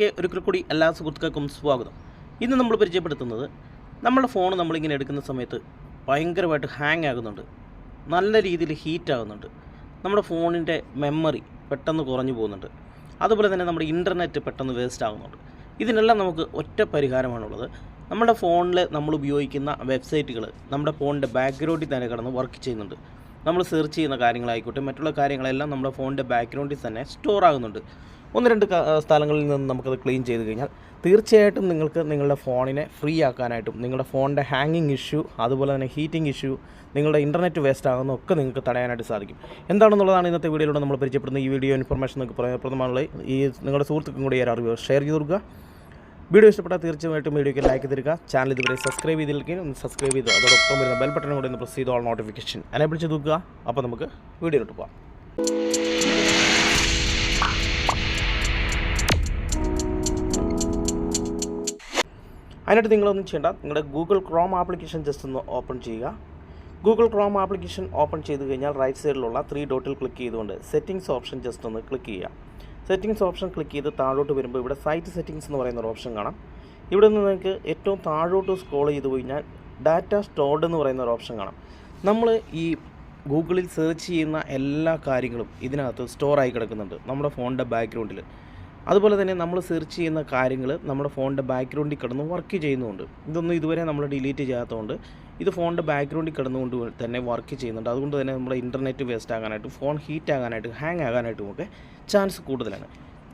ഒരിക്കൽ കൂടി എല്ലാ സുഹൃത്തുക്കൾക്കും സ്വാഗതം. ഇന്ന് നമ്മൾ പരിചയപ്പെടുത്തുന്നത് നമ്മുടെ ഫോൺ നമ്മളിങ്ങനെ എടുക്കുന്ന സമയത്ത് ഭയങ്കരമായിട്ട് ഹാങ് ആകുന്നുണ്ട്, നല്ല രീതിയിൽ ഹീറ്റ് ആകുന്നുണ്ട്, നമ്മുടെ ഫോണിൻ്റെ മെമ്മറി പെട്ടെന്ന് കുറഞ്ഞു പോകുന്നുണ്ട്, അതുപോലെ തന്നെ നമ്മുടെ ഇൻ്റർനെറ്റ് പെട്ടെന്ന് വേസ്റ്റ് ആകുന്നുണ്ട്. ഇതിനെല്ലാം നമുക്ക് ഒറ്റ പരിഹാരമാണുള്ളത്. നമ്മുടെ ഫോണിൽ നമ്മൾ ഉപയോഗിക്കുന്ന വെബ്സൈറ്റുകൾ നമ്മുടെ ഫോണിൻ്റെ ബാക്ക്ഗ്രൗണ്ടിൽ തന്നെ കിടന്ന് വർക്ക് ചെയ്യുന്നുണ്ട്. നമ്മൾ സെർച്ച് ചെയ്യുന്ന കാര്യങ്ങളായിക്കോട്ടെ മറ്റുള്ള കാര്യങ്ങളെല്ലാം നമ്മുടെ ഫോണിൻ്റെ ബാക്ക്ഗ്രൗണ്ടിൽ തന്നെ സ്റ്റോർ ആകുന്നുണ്ട്. ഒന്ന് രണ്ട് സ്ഥലങ്ങളിൽ നിന്ന് നമുക്കത് ക്ലീൻ ചെയ്ത് കഴിഞ്ഞാൽ തീർച്ചയായിട്ടും നിങ്ങൾക്ക് നിങ്ങളുടെ ഫോണിനെ ഫ്രീ ആക്കാനായിട്ടും നിങ്ങളുടെ ഫോണിൻ്റെ ഹാങ്ങിങ് ഇഷ്യൂ അതുപോലെ തന്നെ ഹീറ്റിംഗ് ഇഷ്യൂ നിങ്ങളുടെ ഇൻ്റർനെറ്റ് വേസ്റ്റ് ആകുന്നതൊക്കെ നിങ്ങൾക്ക് തടയാനായിട്ട് സാധിക്കും. എന്താണെന്നുള്ളതാണ് ഇന്നത്തെ വീഡിയോയിലൂടെ നമ്മൾ പരിചയപ്പെടുന്നത്. ഈ വീഡിയോ ഇൻഫർമേഷൻ നിങ്ങൾക്ക് പ്രയോജനപ്രദമാണുള്ള ഈ നിങ്ങളുടെ സുഹൃത്തുക്കളും കൂടി അറിവ് ഷെയർ ചെയ്ത് കൊടുക്കുക. വീഡിയോ ഇഷ്ടപ്പെട്ടാൽ തീർച്ചയായിട്ടും വീഡിയോയ്ക്ക് ലൈക്ക് തരിക. ചാനൽ ഇതുവരെ സബ്സ്ക്രൈബ് ചെയ്തില്ലെങ്കിൽ ഒന്ന് സബ്സ്ക്രൈബ് ചെയ്ത് അതോടൊപ്പം വരുന്ന ബെൽ ബട്ടൺ കൂടി ഒന്ന് പ്രസ് ചെയ്ത് ഓൾ നോട്ടിഫിക്കേഷൻ എനേബിൾ ചെയ്ത് നോക്കുക. അപ്പോൾ നമുക്ക് വീഡിയോയിലോട്ട് പോകാം. അതിനായിട്ട് നിങ്ങളൊന്നും ചെയ്യേണ്ട, നിങ്ങളുടെ ഗൂഗിൾ ക്രോം ആപ്ലിക്കേഷൻ ജസ്റ്റ് ഒന്ന് ഓപ്പൺ ചെയ്യുക. ഗൂഗിൾ ക്രോം ആപ്ലിക്കേഷൻ ഓപ്പൺ ചെയ്ത് കഴിഞ്ഞാൽ റൈറ്റ് സൈഡിലുള്ള 3 ഡോട്ടിൽ ക്ലിക്ക് ചെയ്തുകൊണ്ട് സെറ്റിംഗ്സ് ഓപ്ഷൻ ജസ്റ്റ് ഒന്ന് ക്ലിക്ക് ചെയ്യുക. സെറ്റിംഗ്സ് ഓപ്ഷൻ ക്ലിക്ക് ചെയ്ത് താഴോട്ട് വരുമ്പോൾ ഇവിടെ സൈറ്റ് സെറ്റിംഗ്സ് എന്ന് പറയുന്ന ഒരു ഓപ്ഷൻ കാണാം. ഇവിടെ നിന്ന് നിങ്ങൾക്ക് ഏറ്റവും താഴോട്ട് സ്ക്രോൾ ചെയ്ത് കഴിഞ്ഞാൽ ഡാറ്റ സ്റ്റോർഡ് എന്ന് പറയുന്ന ഒരു ഓപ്ഷൻ കാണാം. നമ്മൾ ഈ ഗൂഗിളിൽ സെർച്ച് ചെയ്യുന്ന എല്ലാ കാര്യങ്ങളും ഇതിനകത്ത് സ്റ്റോറായി കിടക്കുന്നുണ്ട് നമ്മുടെ ഫോണിൻ്റെ ബാക്ക്ഗ്രൗണ്ടിൽ. അതുപോലെ തന്നെ നമ്മൾ സെർച്ച് ചെയ്യുന്ന കാര്യങ്ങൾ നമ്മുടെ ഫോണിൻ്റെ ബാക്ക്ഗ്രൗണ്ടിൽ കിടന്ന് വർക്ക് ചെയ്യുന്നുണ്ട്. ഇതൊന്നും ഇതുവരെ നമ്മൾ ഡിലീറ്റ് ചെയ്യാത്തതുകൊണ്ട് ഇത് ഫോണിൻ്റെ ബാക്ക്ഗ്രൗണ്ടിൽ കിടന്നുകൊണ്ട് തന്നെ വർക്ക് ചെയ്യുന്നുണ്ട്. അതുകൊണ്ട് തന്നെ നമ്മുടെ ഇൻ്റർനെറ്റ് വേസ്റ്റ് ആകാനായിട്ടും ഫോൺ ഹീറ്റ് ആകാനായിട്ട് ഹാങ് ആകാനായിട്ടും ഒക്കെ ചാൻസ് കൂടുതലാണ്.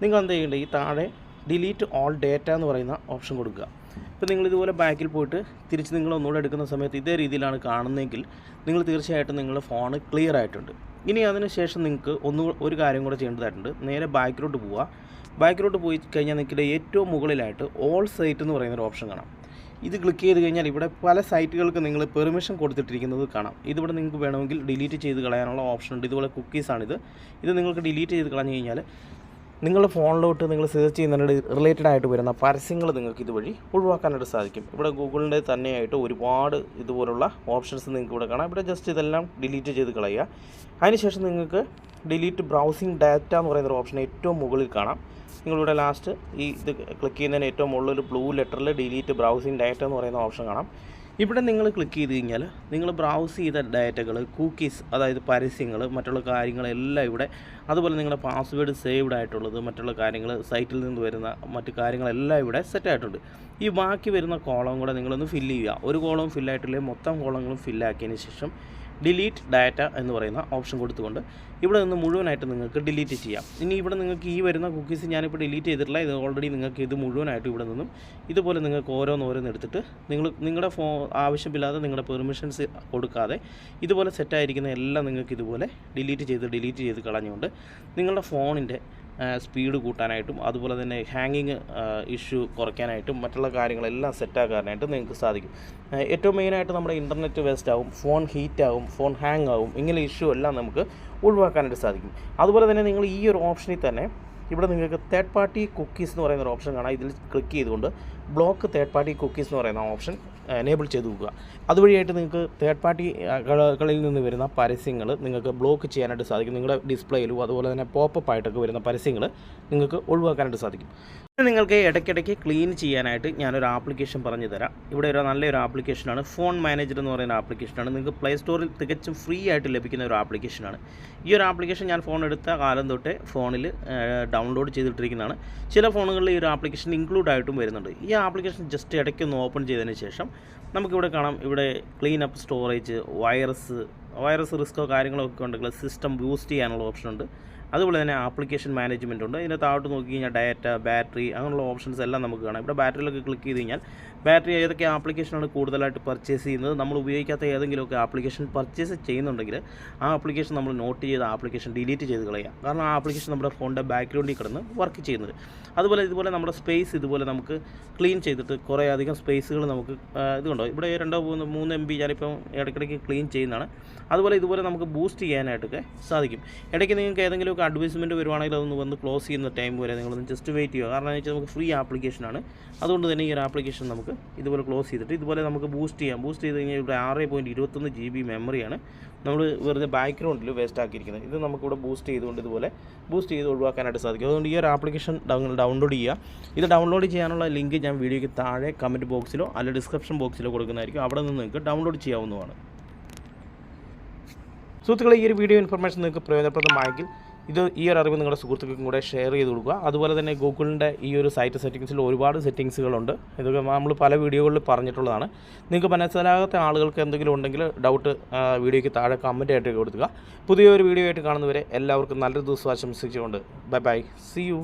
നിങ്ങൾ എന്ത് ചെയ്യേണ്ടത്, ഈ താഴെ ഡിലീറ്റ് ഓൾ ഡേറ്റ എന്ന് പറയുന്ന ഓപ്ഷൻ കൊടുക്കുക. ഇപ്പോൾ നിങ്ങൾ ഇതുപോലെ ബാക്കിൽ പോയിട്ട് തിരിച്ച് നിങ്ങൾ ഒന്നുകൂടെ എടുക്കുന്ന സമയത്ത് ഇതേ രീതിയിലാണ് കാണുന്നതെങ്കിൽ നിങ്ങൾ തീർച്ചയായിട്ടും നിങ്ങളുടെ ഫോൺ ക്ലിയർ ആയിട്ടുണ്ട്. ഇനി അതിന് ശേഷം നിങ്ങൾക്ക് ഒരു കാര്യം കൂടെ ചെയ്യേണ്ടതായിട്ടുണ്ട്. നേരെ ബാക്കിലോട്ട് പോവുക. ബാക്കിലോട്ട് പോയി കഴിഞ്ഞാൽ നിങ്ങൾക്ക് ഏറ്റവും മുകളിലായിട്ട് ഓൾ സൈറ്റ് എന്ന് പറയുന്നൊരു ഓപ്ഷൻ കാണാം. ഇത് ക്ലിക്ക് ചെയ്ത് കഴിഞ്ഞാൽ ഇവിടെ പല സൈറ്റുകൾക്ക് നിങ്ങൾ പെർമിഷൻ കൊടുത്തിട്ടിരിക്കുന്നത് കാണാം. ഇതിവിടെ നിങ്ങൾക്ക് വേണമെങ്കിൽ ഡിലീറ്റ് ചെയ്ത് കളയാനുള്ള ഓപ്ഷൻ ഉണ്ട്. ഇതുപോലെ കുക്കീസാണിത്. ഇത് നിങ്ങൾക്ക് ഡിലീറ്റ് ചെയ്ത് കളഞ്ഞു കഴിഞ്ഞാൽ നിങ്ങളുടെ ഫോണിലോട്ട് നിങ്ങൾ സെർച്ച് ചെയ്യുന്നതിനോട് റിലേറ്റഡ് ആയിട്ട് വരുന്ന പരസ്യങ്ങൾ നിങ്ങൾക്ക് ഇതുവഴി ഒഴിവാക്കാനായിട്ട് സാധിക്കും. ഇവിടെ ഗൂഗിളിൻ്റെ തന്നെയായിട്ട് ഒരുപാട് ഇതുപോലുള്ള ഓപ്ഷൻസ് നിങ്ങൾക്ക് ഇവിടെ കാണാം. ഇവിടെ ജസ്റ്റ് ഇതെല്ലാം ഡിലീറ്റ് ചെയ്ത് കളയുക. അതിനുശേഷം നിങ്ങൾക്ക് ഡിലീറ്റ് ബ്രൗസിംഗ് ഡാറ്റ എന്ന് പറയുന്നൊരു ഓപ്ഷൻ ഏറ്റവും മുകളിൽ കാണാം. നിങ്ങളിവിടെ ലാസ്റ്റ് ഇത് ക്ലിക്ക് ചെയ്യുന്നതിന് ഏറ്റവും മുകളിൽ ബ്ലൂ ലെറ്ററിൽ ഡിലീറ്റ് ബ്രൗസിംഗ് ഡാറ്റ എന്ന് പറയുന്ന ഓപ്ഷൻ കാണാം. ഇവിടെ നിങ്ങൾ ക്ലിക്ക് ചെയ്ത് കഴിഞ്ഞാൽ നിങ്ങൾ ബ്രൗസ് ചെയ്ത ഡാറ്റകൾ, കുക്കീസ്, അതായത് പരസ്യങ്ങൾ, മറ്റുള്ള കാര്യങ്ങളെല്ലാം ഇവിടെ, അതുപോലെ നിങ്ങളുടെ പാസ്വേഡ് സേവ്ഡ് ആയിട്ടുള്ളത്, മറ്റുള്ള കാര്യങ്ങൾ, സൈറ്റിൽ നിന്ന് വരുന്ന മറ്റു കാര്യങ്ങളെല്ലാം ഇവിടെ സെറ്റായിട്ടുണ്ട്. ഈ ബാക്കി വരുന്ന കോളം കൂടെ നിങ്ങളൊന്ന് ഫില്ല് ചെയ്യുക. ഒരു കോളവും ഫില്ലായിട്ടില്ലെങ്കിൽ മൊത്തം കോളങ്ങളും ഫില്ലാക്കിയതിന് ശേഷം ഡിലീറ്റ് ഡാറ്റ എന്ന് പറയുന്ന ഓപ്ഷൻ കൊടുത്തുകൊണ്ട് ഇവിടെ നിന്ന് മുഴുവനായിട്ട് നിങ്ങൾക്ക് ഡിലീറ്റ് ചെയ്യാം. ഇനി ഇവിടെ നിങ്ങൾക്ക് ഈ വരുന്ന കുക്കീസ് ഞാനിപ്പോൾ ഡിലീറ്റ് ചെയ്തിട്ടില്ല. ഇത് ഓൾറെഡി നിങ്ങൾക്ക് ഇത് മുഴുവനായിട്ട് ഇവിടെ നിന്നും ഇതുപോലെ നിങ്ങൾക്ക് ഓരോന്ന് എടുത്തിട്ട് നിങ്ങളുടെ ആവശ്യമില്ലാതെ നിങ്ങളുടെ പെർമിഷൻസ് കൊടുക്കാതെ ഇതുപോലെ സെറ്റായിരിക്കുന്ന എല്ലാം നിങ്ങൾക്ക് ഇതുപോലെ ഡിലീറ്റ് ചെയ്ത് കളഞ്ഞുകൊണ്ട് നിങ്ങളുടെ ഫോണിൻ്റെ സ്പീഡ് കൂട്ടാനായിട്ടും അതുപോലെ തന്നെ ഹാങ്ങിങ് ഇഷ്യൂ കുറയ്ക്കാനായിട്ടും മറ്റുള്ള കാര്യങ്ങളെല്ലാം സെറ്റാക്കാനായിട്ട് നിങ്ങൾക്ക് സാധിക്കും. ഏറ്റവും മെയിനായിട്ട് നമ്മുടെ ഇൻ്റർനെറ്റ് വേസ്റ്റ് ആവും, ഫോൺ ഹീറ്റ് ആവും, ഫോൺ ഹാങ് ആവും, ഇങ്ങനെ ഇഷ്യൂ എല്ലാം നമുക്ക് ഒഴിവാക്കാനായിട്ട് സാധിക്കും. അതുപോലെ തന്നെ നിങ്ങൾ ഈ ഒരു ഓപ്ഷനിൽ തന്നെ ഇവിടെ നിങ്ങൾക്ക് തേർഡ് പാർട്ടി കുക്കീസ് എന്ന് പറയുന്ന ഒരു ഓപ്ഷൻ കാണാം. ഇതിൽ ക്ലിക്ക് ചെയ്തുകൊണ്ട് ബ്ലോക്ക് തേർഡ് പാർട്ടി കുക്കീസ് എന്ന് പറയുന്ന ഓപ്ഷൻ എനേബിൾ ചെയ്ത് നോക്കുക. അതുവഴിയായിട്ട് നിങ്ങൾക്ക് തേർഡ് പാർട്ടികളിൽ നിന്ന് വരുന്ന പരസ്യങ്ങൾ നിങ്ങൾക്ക് ബ്ലോക്ക് ചെയ്യാനായിട്ട് സാധിക്കും. നിങ്ങളുടെ ഡിസ്പ്ലേയിലും അതുപോലെ തന്നെ പോപ്പപ്പ് ആയിട്ടൊക്കെ വരുന്ന പരസ്യങ്ങൾ നിങ്ങൾക്ക് ഒഴിവാക്കാനായിട്ട് സാധിക്കും. നിങ്ങൾക്ക് ഇടയ്ക്കിടയ്ക്ക് ക്ലീൻ ചെയ്യാനായിട്ട് ഞാനൊരു ആപ്ലിക്കേഷൻ പറഞ്ഞു തരാം. ഇവിടെ നല്ലൊരു ആപ്ലിക്കേഷനാണ് ഫോൺ മാനേജർ എന്ന് പറയുന്ന ആപ്ലിക്കേഷനാണ്. നിങ്ങൾക്ക് പ്ലേ സ്റ്റോറിൽ തികച്ചും ഫ്രീ ആയിട്ട് ലഭിക്കുന്ന ഒരു ആപ്ലിക്കേഷനാണ്. ഈ ഒരു ആപ്ലിക്കേഷൻ ഞാൻ ഫോൺ എടുത്ത കാലം തൊട്ടേ ഫോണിൽ ഡൗൺലോഡ് ചെയ്തിട്ടിരിക്കുന്നതാണ്. ചില ഫോണുകളിൽ ഈ ഒരു ആപ്ലിക്കേഷൻ ഇൻക്ലൂഡ് ആയിട്ടും വരുന്നുണ്ട്. ഈ ആപ്ലിക്കേഷൻ ജസ്റ്റ് ഇടയ്ക്കൊന്ന് ഓപ്പൺ ചെയ്തതിന് ശേഷം നമുക്കിവിടെ കാണാം, ഇവിടെ ക്ലീൻ അപ്പ് സ്റ്റോറേജ്, വൈറസ് റിസ്ക്കോ കാര്യങ്ങളോ ഒക്കെ ഉണ്ടെങ്കിൽ സിസ്റ്റം ബൂസ്റ്റ് ചെയ്യാനുള്ള ഓപ്ഷൻ ഉണ്ട്. അതുപോലെ തന്നെ ആപ്ലിക്കേഷൻ മാനേജ്മെൻറ്റ് ഉണ്ട്. ഇതിൻ്റെ താഴോട്ട് നോക്കി കഴിഞ്ഞാൽ ഡാറ്റ, ബാറ്ററി, അങ്ങനെയുള്ള ഓപ്ഷൻസ് എല്ലാം നമുക്ക് കാണാം. ഇവിടെ ബാറ്ററിയിലൊക്കെ ക്ലിക്ക് ചെയ്ത് കഴിഞ്ഞാൽ ബാറ്ററി ഏതൊക്കെ ആപ്ലിക്കേഷനാണ് കൂടുതലായിട്ട് പർച്ചേസ് ചെയ്യുന്നത്, നമ്മൾ ഉപയോഗിക്കാത്ത ഏതെങ്കിലുമൊക്കെ ആപ്ലിക്കേഷൻ പർച്ചേസ് ചെയ്യുന്നുണ്ടെങ്കിൽ ആ ആപ്ലിക്കേഷൻ നമ്മൾ നോട്ട് ചെയ്ത ആപ്ലിക്കേഷൻ ഡിലീറ്റ് ചെയ്ത് കളയുക. കാരണം ആ ആപ്ലിക്കേഷൻ നമ്മുടെ ഫോണിൻ്റെ ബാക്ക്ഗ്രൗണ്ടിൽ കിടന്ന് വർക്ക് ചെയ്യുന്നത്. അതുപോലെ ഇതുപോലെ നമ്മുടെ സ്പേസ് ഇതുപോലെ നമുക്ക് ക്ലീൻ ചെയ്തിട്ട് കുറേ അധികം സ്പേസുകൾ നമുക്ക് ഇതുണ്ടോ, ഇവിടെ 2-3 MB ഞാനിപ്പം ഇടയ്ക്കിടയ്ക്ക് ക്ലീൻ ചെയ്യുന്നതാണ്. അതുപോലെ ഇതുപോലെ നമുക്ക് ബൂസ്റ്റ് ചെയ്യാനായിട്ടൊക്കെ സാധിക്കും. ഇടയ്ക്ക് നിങ്ങൾക്ക് ഏതെങ്കിലും നമുക്ക് അഡ്വർടൈസ്മെൻറ്റ് വരുവാണെങ്കിൽ അതൊന്ന് വന്ന് ക്ലോസ് ചെയ്യുന്ന ടൈം വരെ നിങ്ങളൊന്ന് ജസ്റ്റ് വെയിറ്റ് ചെയ്യുക. കാരണം എന്ന് വെച്ചാൽ നമുക്ക് ഫ്രീ ആപ്ലിക്കേഷനാണ്. അതുകൊണ്ട് തന്നെ ഈ ഒരു ആപ്ലിക്കേഷൻ നമുക്ക് ഇതുപോലെ ക്ലോസ് ചെയ്തിട്ട് ഇതുപോലെ നമുക്ക് ബൂസ്റ്റ് ചെയ്യാം. ബൂസ്റ്റ് ചെയ്ത് കഴിഞ്ഞാൽ ഇവിടെ 6.21 GB മെമ്മറിയാണ് നമ്മൾ വെറുതെ ബാക്ക്ഗ്രൗണ്ടിൽ വേസ്റ്റ് ആക്കിയിരിക്കുന്നത്. ഇത് നമുക്കിവിടെ ബൂസ്റ്റ് ചെയ്തുകൊണ്ട് ഇതുപോലെ ബൂസ്റ്റ് ചെയ്ത് ഒഴിവാക്കാനായിട്ട് സാധിക്കും. അതുകൊണ്ട് ഈ ഒരു ആപ്ലിക്കേഷൻ ഡൗൺലോഡ് ചെയ്യുക. ഇത് ഡൗൺലോഡ് ചെയ്യാനുള്ള ലിങ്ക് ഞാൻ വീഡിയോയ്ക്ക് താഴെ കമൻറ്റ് ബോക്സിലോ അല്ലെങ്കിൽ ഡിസ്ക്രിപ്ഷൻ ബോക്സിലോ കൊടുക്കുന്നതായിരിക്കും. അവിടെ നിന്ന് നിങ്ങൾക്ക് ഡൗൺലോഡ് ചെയ്യാവുന്നതാണ്. സുഹൃത്തുക്കളെ, ഈ ഒരു വീഡിയോ ഇൻഫർമേഷൻ നിങ്ങൾക്ക് പ്രയോജനപ്രദമായെങ്കിൽ ഈ ഒരു അറിവ് നിങ്ങളുടെ സുഹൃത്തുക്കൾക്കും കൂടെ ഷെയർ ചെയ്ത് കൊടുക്കുക. അതുപോലെ തന്നെ ഗൂഗിളിൻ്റെ ഈ ഒരു സൈറ്റ് സെറ്റിങ്സിൽ ഒരുപാട് സെറ്റിങ്സുകളുണ്ട്. ഇതൊക്കെ നമ്മൾ പല വീഡിയോകളിൽ പറഞ്ഞിട്ടുള്ളതാണ്. നിങ്ങൾക്ക് മനസ്സിലാകാത്ത ആളുകൾക്ക് എന്തെങ്കിലും ഉണ്ടെങ്കിൽ ഡൗട്ട് വീഡിയോയ്ക്ക് താഴെ കമൻറ്റ് ആയിട്ട് കൊടുക്കുക. പുതിയൊരു വീഡിയോ ആയിട്ട് കാണുന്നവരെ എല്ലാവർക്കും നല്ലൊരു ദിവസം ആശംസിച്ചുകൊണ്ട് ബൈ ബൈ, സീ യു.